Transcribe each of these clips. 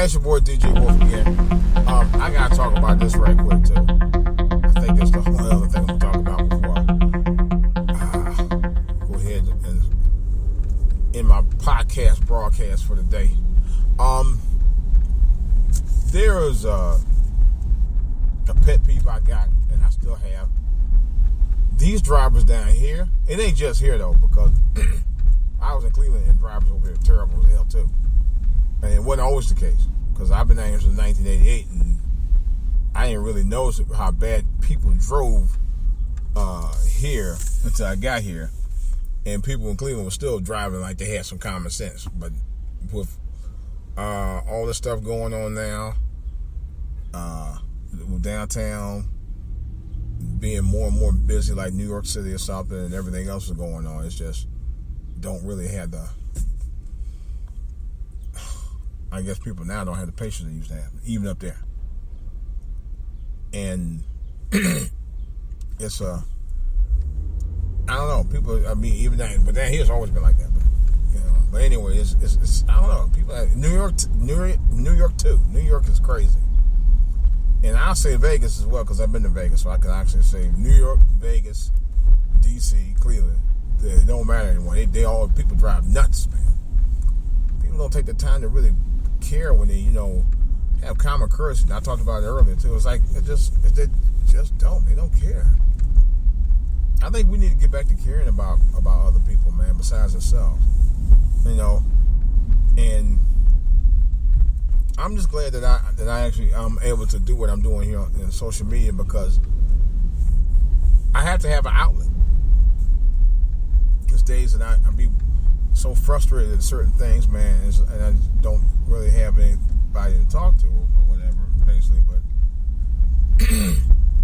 It's your boy DJ Wolf again. I gotta talk about this right quick too. I think that's the only other thing I'm gonna talk about before I go ahead and in my podcast broadcast for the day. There is a pet peeve I got, and I still have. These drivers down here, it ain't just here though, because I was in Cleveland and drivers over there are terrible as hell too. And it wasn't always the case, because I've been down here since 1988, and I didn't really notice how bad people drove here until I got here. And people in Cleveland were still driving like they had some common sense. But with all the stuff going on now, with downtown being more and more busy like New York City or something, and everything else is going on, it's just don't really have the... I guess people now don't have the patience they used to have, even up there. And it's I don't know, people, I mean, even that, but down here's always been like that. But, you know, but anyway, it's I don't know, people, New York too. New York is crazy. And I'll say Vegas as well, because I've been to Vegas, so I can actually say New York, Vegas, DC, Cleveland. It don't matter anymore. They all, people drive nuts, man. People don't take the time to really care when they, you know, have common courtesy. And I talked about it earlier too. It's like they just don't. They don't care. I think we need to get back to caring about other people, man, besides ourselves. You know, and I'm just glad that I actually I'm able to do what I'm doing here in social media, because I have to have an outlet. There's days that I be so frustrated at certain things, man, and I don't really have anybody to talk to or whatever, basically.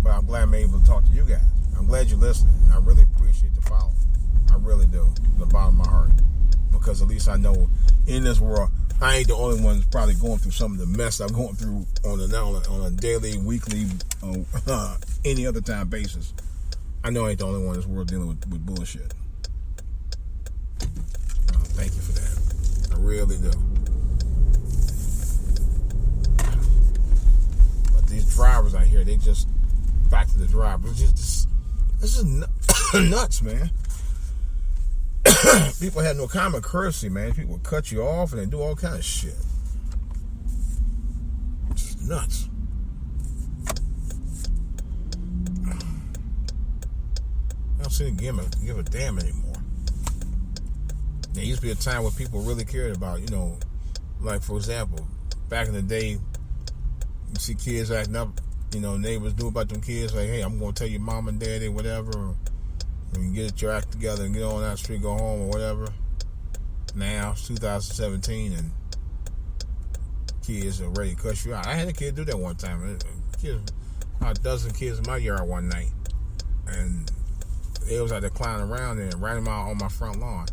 But I'm glad I'm able to talk to you guys. I'm glad you're listening, and I really appreciate the follow. I really do, from the bottom of my heart, because at least I know in this world I ain't the only one that's probably going through some of the mess I'm going through on a daily, weekly, any other time basis. I know I ain't the only one in this world dealing with bullshit. Thank you for that. I really do. But these drivers out here, they just, back to the drivers, this is nuts, man. People have no common courtesy, man. People cut you off and they do all kind of shit. Just nuts. I don't seem to give a damn anymore. There used to be a time where people really cared about, you know, like, for example, back in the day, you see kids acting up, you know, neighbors knew about them kids, like, hey, I'm going to tell your mom and daddy, whatever, and you get your act together and get on that street, go home or whatever. Now, it's 2017, and kids are ready to cuss you out. I had a kid do that one time. About a dozen kids in my yard one night, and they was out there clowning around and ran them out on my front lawn.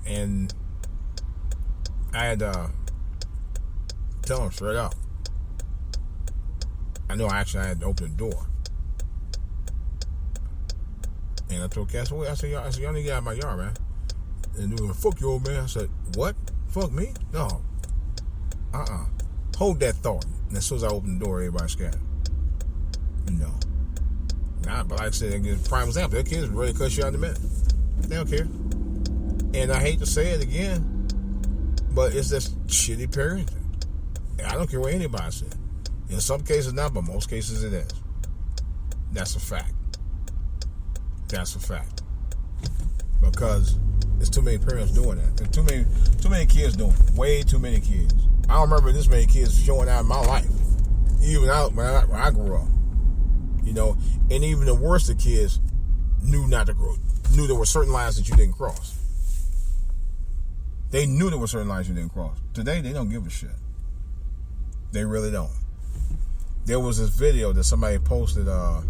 And I had to tell them straight up. I know I had to open the door. And I told Cass, I said, y'all need to get out of my yard, man. And they were like, fuck you, old man. I said, what? Fuck me? No. Hold that thought. And as soon as I opened the door, everybody scattered. You know. But like I said, again, prime example, their kids ready to cuss you out in a minute. They don't care. And I hate to say it again, but it's just shitty parenting. I don't care what anybody says. In some cases not, but most cases it is. That's a fact. That's a fact. Because there's too many parents doing that. There's too many kids doing it. Way too many kids. I don't remember this many kids showing out in my life. Even when I grew up. You know, and even the worst of kids knew not to grow. Knew there were certain lines that you didn't cross. They knew there were certain lines you didn't cross. Today, they don't give a shit. They really don't. There was this video that somebody posted a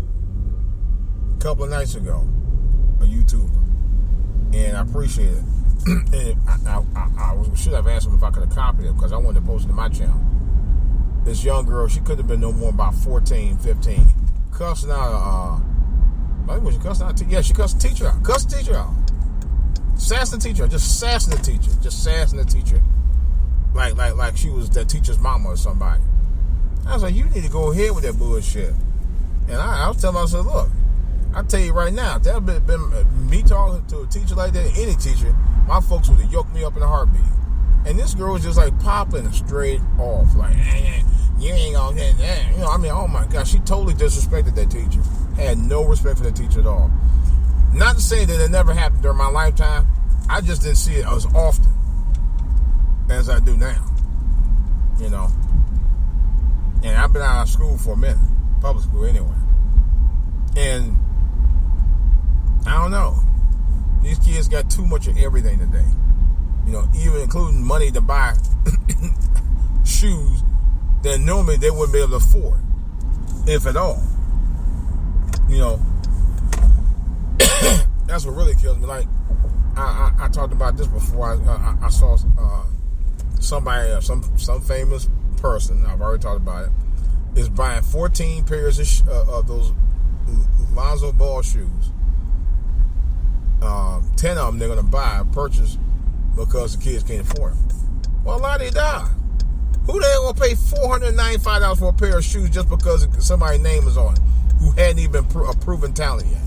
couple of nights ago, a YouTuber, and I appreciate it. And I should have asked him if I could have copied it, because I wanted to post it to my channel. This young girl, she could have been no more about 14, 15, cussing out, was she cussing out? Yeah, she cussed the teacher out. Cussed the teacher out. Sassing the teacher. Just sassing the teacher. Like like she was that teacher's mama or somebody. I was like, you need to go ahead with that bullshit. And I was telling myself, look, I'll tell you right now, if that had been me talking to a teacher like that, any teacher, my folks would have yoked me up in a heartbeat. And this girl was just like popping straight off, like, you ain't gonna get that. You know, I mean, oh my God, she totally disrespected that teacher. Had no respect for that teacher at all. Not to say that it never happened during my lifetime. I just didn't see it as often as I do now. You know. And I've been out of school for a minute. Public school anyway. And I don't know. These kids got too much of everything today. You know, even including money to buy shoes that normally they wouldn't be able to afford, if at all. You know, that's what really kills me. Like, I talked about this before. I saw somebody, some famous person, I've already talked about it, is buying 14 pairs of those Lonzo Ball shoes. 10 of them they're going to purchase because the kids can't afford them. Well, la-di-da. Who they going to pay $495 for a pair of shoes just because somebody's name is on it, who hadn't even a proven talent yet?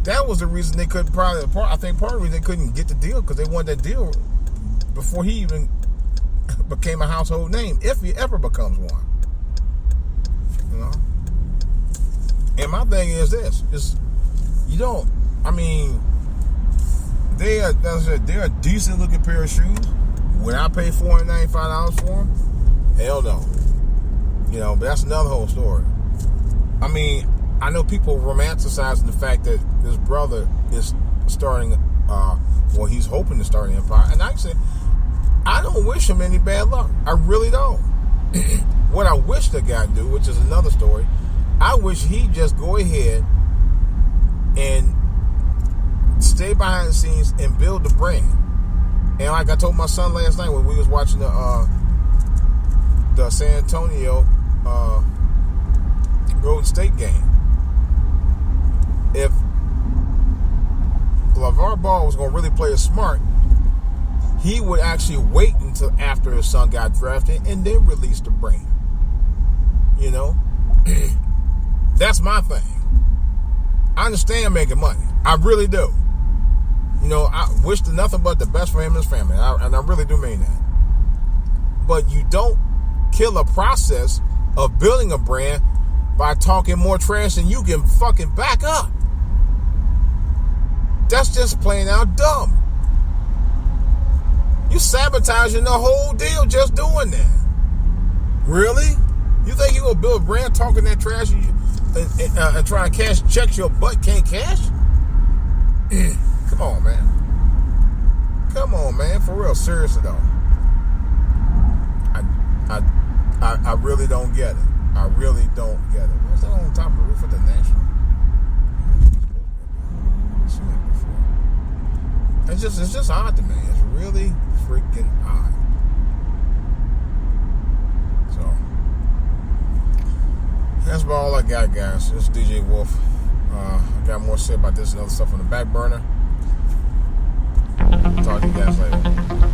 That was the reason they couldn't I think part of the reason they couldn't get the deal, because they wanted that deal before he even became a household name, if he ever becomes one. You know? And my thing is this, you don't, I mean, they're a decent looking pair of shoes. Would I pay $495 for them? Hell no. You know, but that's another whole story. I mean, I know people romanticizing the fact that his brother is starting, he's hoping to start an empire. And I say, I don't wish him any bad luck. I really don't. What I wish the guy do, which is another story, I wish he'd just go ahead and stay behind the scenes and build the brand. And like I told my son last night when we was watching the San Antonio Golden State game, if LeVar Ball was going to really play it smart, he would actually wait until after his son got drafted and then release the brand. You know? That's my thing. I understand making money. I really do. You know, I wish nothing but the best for him and his family. And I really do mean that. But you don't kill a process of building a brand by talking more trash than you can fucking back up. That's just plain out dumb. You sabotaging the whole deal just doing that. Really? You think you gonna build a brand talking that trash and try to cash checks your butt can't cash? Come on, man. Come on, man. For real, seriously though. I really don't get it. I really don't get it. What's that on top of the roof of the National? I've seen that before. It's just odd to me. It's really freaking odd. So that's about all I got, guys. This is DJ Wolf. I got more to say about this and other stuff on the back burner. Talk to you guys later.